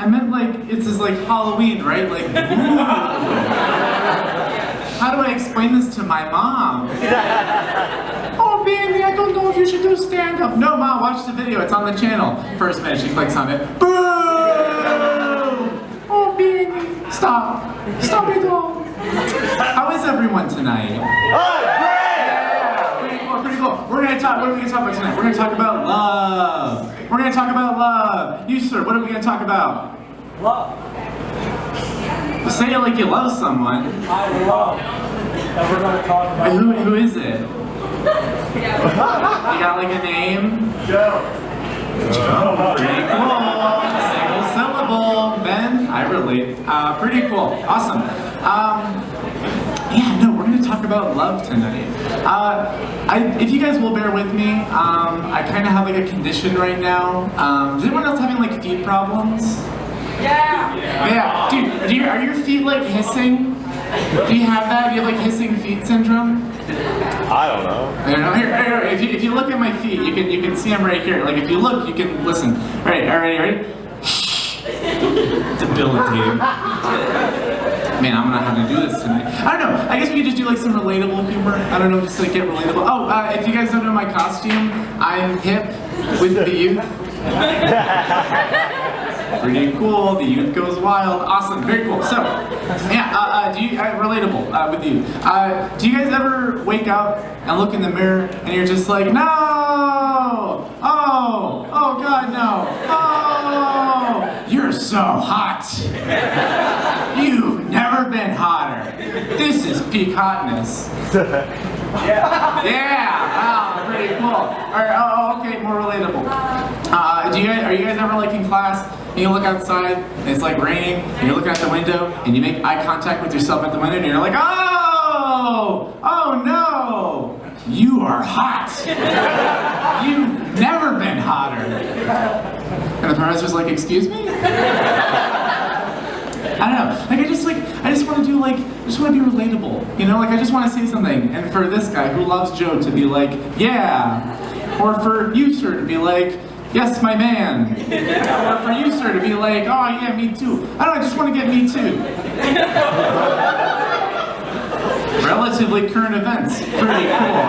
I meant like, it's just like Halloween, right? Like, ooh. How do I explain this to my mom? Oh, baby, I don't know if you should do stand-up. No, Mom, watch the video. It's on the channel. First minute, she clicks on it. Boom! Oh, baby. Stop. Stop it all. How is everyone tonight? Oh, great! Yeah, pretty cool, pretty cool. What are we gonna talk about tonight? We're gonna talk about love. We're gonna talk about love. You, sir, what are we gonna talk about? Love. Say it like you love someone. I love. And we're going to talk about Who is it? You got like a name? Joe. Pretty cool. Single syllable. Ben, I relate. Pretty cool. Awesome. Yeah, no, we're going to talk about love tonight. If you guys will bear with me, I kind of have like a condition right now. Is anyone else having like feet problems? Yeah. Yeah, dude, are your feet like hissing? Do you have that? Do you have like hissing feet syndrome? I don't know. I don't know. Here, if you look at my feet, you can see them right here. Like if you look, you can listen. All right, ready? Debilitating. Man, I'm gonna have to do this tonight. I don't know. I guess we could just do like some relatable humor. I don't know, just like get relatable. Oh, if you guys don't know my costume, I'm hip with the youth. Pretty cool. The youth goes wild. Awesome. Very cool. So, yeah. Do you relatable with you? Do you guys ever wake up and look in the mirror and you're just like, no, oh God, no, oh, you're so hot. You've never been hotter. This is peak hotness. Yeah. Wow. Pretty cool. All right. Oh, okay. More relatable. Are you guys ever like in class? And you look outside, and it's like raining, and you're looking out the window, and you make eye contact with yourself at the window, and you're like, oh no, you are hot. You've never been hotter. And the professor's like, excuse me? I don't know, like I just want to do like, I just want to be relatable, you know, like I just want to say something, and for this guy who loves Joe to be like, yeah, or for you, sir, to be like, yes, my man. Or for you, sir, to be like, oh yeah, me too. I don't know, I just want to get me too. Relatively current events. Pretty cool.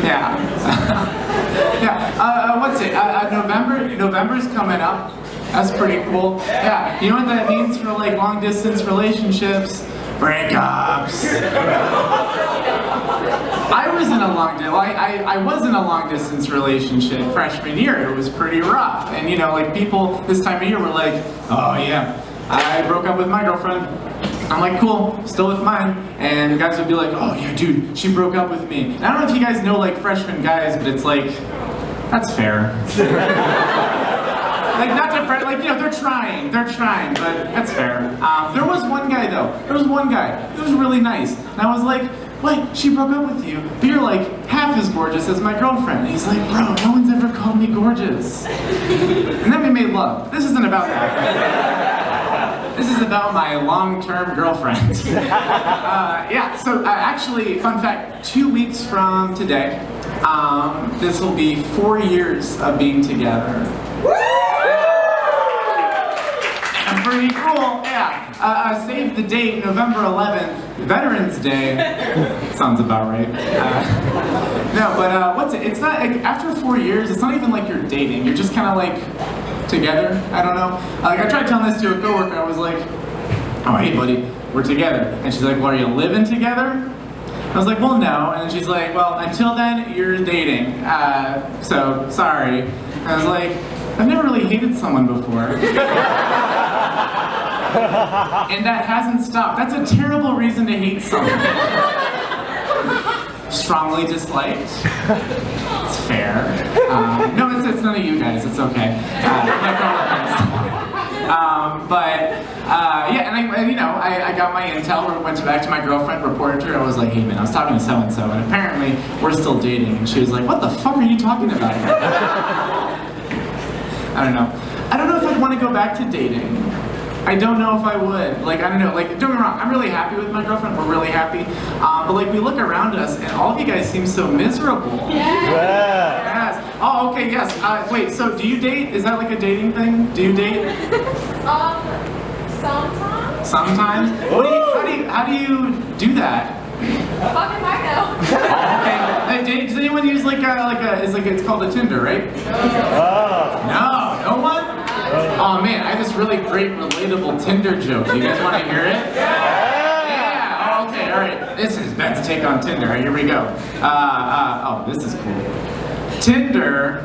Yeah. Yeah. What's it? November's coming up. That's pretty cool. Yeah. You know what that means for like long distance relationships? Breakups. I was in a long distance relationship freshman year. It was pretty rough. And you know, like people this time of year were like, oh yeah, I broke up with my girlfriend. I'm like, cool, still with mine. And guys would be like, oh yeah, dude, she broke up with me. And I don't know if you guys know like freshman guys, but it's like, that's fair. Like not to friend, like you know, they're trying, but that's fair. There was one guy though. It was really nice. And I was like, wait, she broke up with you, but you're like half as gorgeous as my girlfriend. And he's like, bro, no one's ever called me gorgeous. And then we made love. This isn't about that. This is about my long-term girlfriend. Yeah, so actually, fun fact, 2 weeks from today, this will be 4 years of being together. And pretty cool, yeah. Save the date, November 11th, Veterans Day. Sounds about right. No, but what's it? It's not, like, after 4 years, it's not even like you're dating. You're just kind of like together. I don't know. Like I tried telling this to a coworker. I was like, oh, hey buddy, we're together. And she's like, well, are you living together? I was like, well, no. And then she's like, well, until then, you're dating. So, sorry. And I was like, I've never really hated someone before. And that hasn't stopped. That's a terrible reason to hate someone. Strongly disliked. It's fair. No, it's none of you guys. It's okay. Yeah, and I got my intel, went back to my girlfriend, reported to her. I was like, hey man, I was talking to so-and-so, and apparently we're still dating. And she was like, what the fuck are you talking about? I don't know. I don't know if I'd want to go back to dating. I don't know if I would. Like, I don't know. Like, don't get me wrong. I'm really happy with my girlfriend. We're really happy. But like, we look around us, and all of you guys seem so miserable. Yeah. Yes. Oh, Oh, okay, yes. Wait, so do you date? Is that like a dating thing? Do you date? Sometimes. Sometimes? How do you do that? Fucking I know. Okay. Hey, does anyone use it's called a Tinder, right? No one? Oh man, I have this really great relatable Tinder joke. Do you guys want to hear it? Yeah. Oh, okay, all right. This is Ben's take on Tinder. All right, here we go. Oh, this is cool. Tinder,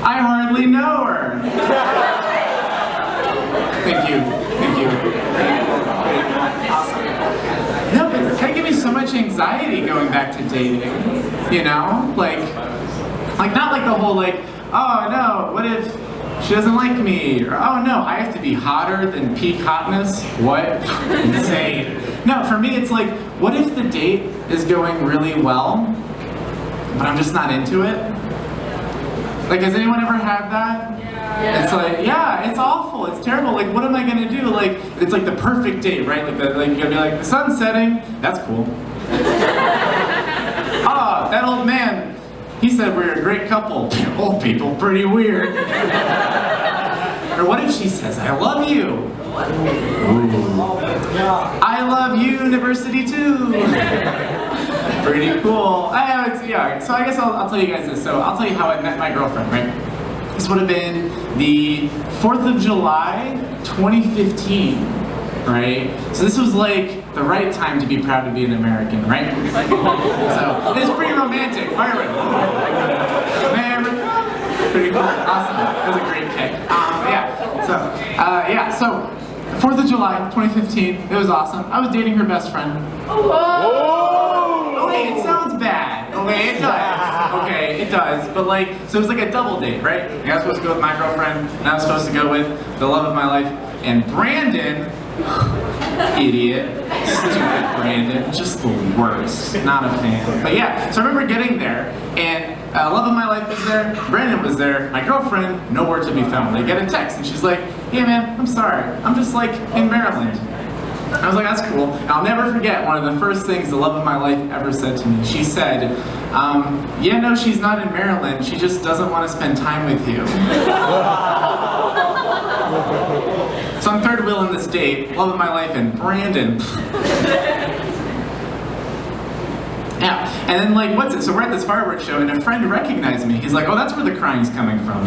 I hardly know her. Thank you. Awesome. No, but that gave me so much anxiety going back to dating. You know, like not like the whole oh no, what if she doesn't like me? Or oh no, I have to be hotter than peak hotness. What? Insane. No, for me it's like, what if the date is going really well, but I'm just not into it? Like, has anyone ever had that? Yeah. It's like, yeah, it's awful, it's terrible. Like, what am I gonna do? Like, it's like the perfect date, right? Like, you're gonna be like, the sun's setting, that's cool. Ah, that old man, he said we're a great couple. Old people, pretty weird. Or what if she says, I love you? Ooh. I love you, university too. Pretty cool. Yeah, so I guess I'll tell you guys this. So I'll tell you how I met my girlfriend, right? This would have been the 4th of July, 2015, right? So this was like the right time to be proud to be an American, right? So it's pretty romantic. Fireworks. America. Pretty cool. Awesome. That was a great kick. So 4th of July, 2015. It was awesome. I was dating her best friend. Oh, wait, it sounds bad. Okay, it does. Okay, it does. But so it was like a double date, right? I was supposed to go with my girlfriend, and I was supposed to go with the love of my life. And Brandon, idiot, stupid Brandon, just the worst. Not a fan. But yeah, so I remember getting there, and love of my life was there, Brandon was there, my girlfriend, nowhere to be found. I get a text, and she's like, hey man, I'm sorry, I'm just in Maryland. I was like, that's cool. And I'll never forget one of the first things the love of my life ever said to me. She said, yeah, no, she's not in Maryland. She just doesn't want to spend time with you. So I'm third wheel in this date, love of my life, and Brandon. Yeah, and then what's it? So we're at this fireworks show, and a friend recognized me. He's like, oh, that's where the crying's coming from.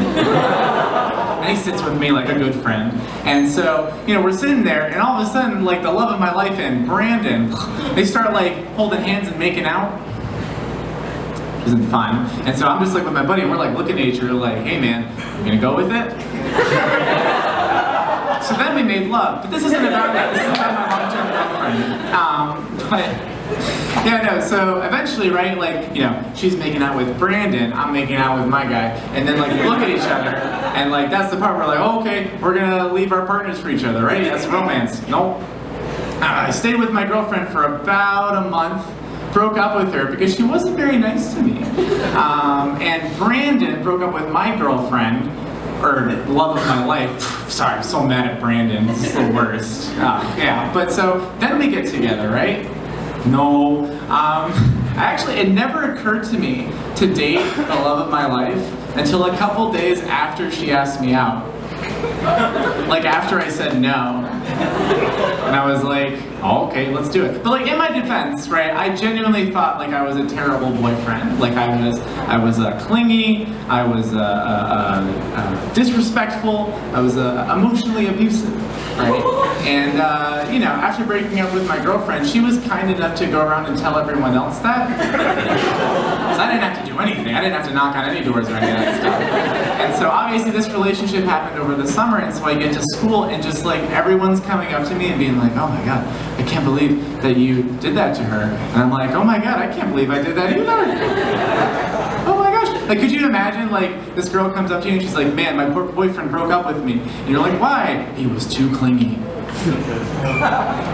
And he sits with me like a good friend. And so, we're sitting there, and all of a sudden, the love of my life and Brandon, they start holding hands and making out. It wasn't fun. And so I'm just with my buddy, and we're looking at each other hey man, you gonna go with it? So then we made love. But this isn't about that. This is about my long-term girlfriend. Yeah, no, so eventually, right, she's making out with Brandon, I'm making out with my guy, and then, we look at each other, and, that's the part where we're oh, okay, we're gonna leave our partners for each other, right? That's romance. Nope. I stayed with my girlfriend for about a month, broke up with her because she wasn't very nice to me. And Brandon broke up with my girlfriend, or love of my life. Sorry, I'm so mad at Brandon, this is the worst. Yeah, but so, then we get together, right? No. Actually, it never occurred to me to date the love of my life until a couple days after she asked me out. After I said no. And I was like, oh, okay, let's do it. But in my defense, right, I genuinely thought I was a terrible boyfriend. I was clingy, I was disrespectful, I was emotionally abusive, right? And after breaking up with my girlfriend, she was kind enough to go around and tell everyone else that. So I didn't have to do anything. I didn't have to knock on any doors or any of that stuff. And so obviously this relationship happened over the summer, and so I get to school and just everyone's coming up to me and being like, oh my god, I can't believe that you did that to her. And I'm like, oh my god, I can't believe I did that either. Oh my gosh. Could you imagine, this girl comes up to you and she's like, man, my boyfriend broke up with me. And you're like, why? He was too clingy.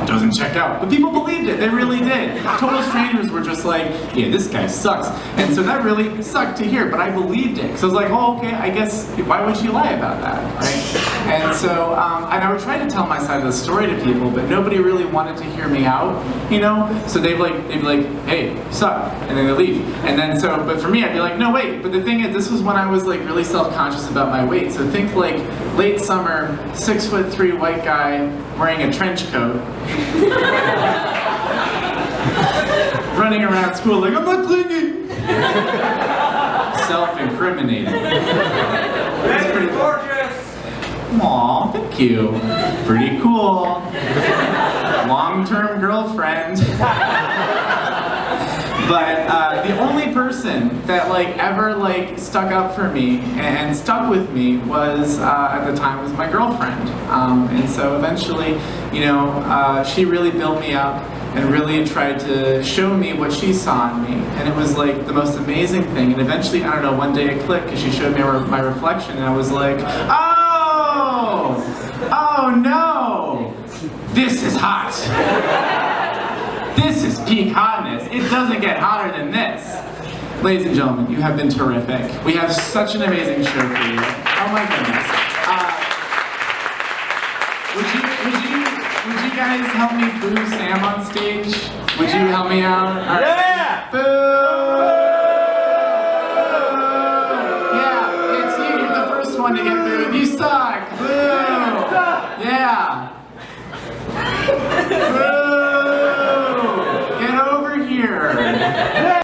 Doesn't check out. But people believed it. They really did. Total strangers were just like, yeah, this guy sucks. And so that really sucked to hear, but I believed it. So I was like, oh, okay, I guess, why would she lie about that, right? And so, and I would try to tell my side of the story to people, but nobody really wanted to hear me out, you know? So they'd be like, hey, suck, and then they leave. And then so, but for me, I'd be like, no, wait, but the thing is, this was when I was like really self-conscious about my weight. So think like late summer, 6'3" white guy wearing a trench coat. Running around school like, I'm not clinging! Self-incriminating. That's pretty gorgeous! Aw, thank you. Pretty cool. Long-term girlfriend. But the only person that like ever like stuck up for me and stuck with me was at the time was my girlfriend. And so eventually, you know, she really built me up and really tried to show me what she saw in me. And it was like the most amazing thing. And eventually, I don't know, one day it clicked because she showed me my reflection and I was like, oh no, this is hot. This is peak hotness. It doesn't get hotter than this. Ladies and gentlemen, you have been terrific. We have such an amazing show for you. Oh my goodness. Would you guys help me boo Sam on stage? Would you help me out? Right. Yeah! Boo! Yeah, it's you. You're the first one to get booed. You suck. Boo!